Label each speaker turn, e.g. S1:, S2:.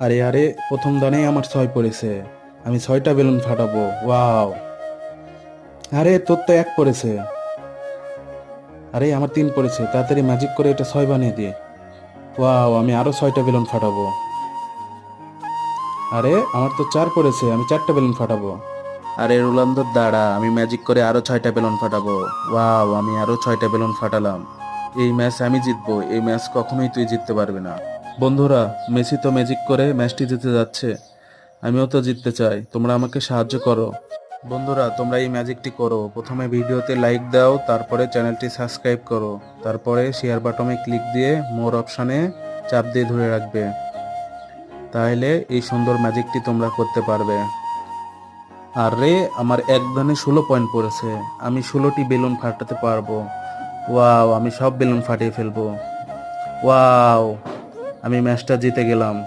S1: আরে আরে, প্রথম দানেই আমার 6 পড়েছে। আমি 6টা বেলুন ফাটাবো। ওয়াও! আরে তোর তো 1 পড়েছে। আরে আমার 3 পড়েছে। তাড়াতাড়ি ম্যাজিক করে এটা 6 বানিয়ে দে। ওয়াও! আমি আরো 6টা বেলুন ফাটাবো। আরে আমার তো 4 পড়েছে। আমি 4টা বেলুন ফাটাবো। আরে রোনালদোর দাঁড়া, আমি ম্যাজিক করে আরো 6টা বেলুন ফাটাবো। ওয়াও! আমি আরো 6টা বেলুন ফাটালাম। এই ম্যাচ আমি জিতবো। এই ম্যাচ কখনোই তুই জিততে পারবি না। বন্ধুরা, মেসি তো ম্যাজিক করে ম্যাচটি জিতে যাচ্ছে। আমিও তো জিততে চাই, তোমরা আমাকে সাহায্য করো। বন্ধুরা, তোমরা এই ম্যাজিকটি করো। প্রথমে ভিডিওতে লাইক দাও, তারপরে চ্যানেলটি সাবস্ক্রাইব করো, তারপরে শেয়ার বাটনে ক্লিক দিয়ে মোর অপশানে চাপ দিয়ে ধরে রাখবে। তাহলে এই সুন্দর ম্যাজিকটি তোমরা করতে পারবে। আর রে, আমার এক দানে 16 পয়েন্ট পড়েছে। আমি 16টি বেলুন ফাটাতে পারবো। ওয়াও! আমি সব বেলুন ফাটিয়ে ফেলবো। ওয়াও! আমি ম্যাচটা জিতে গেলাম।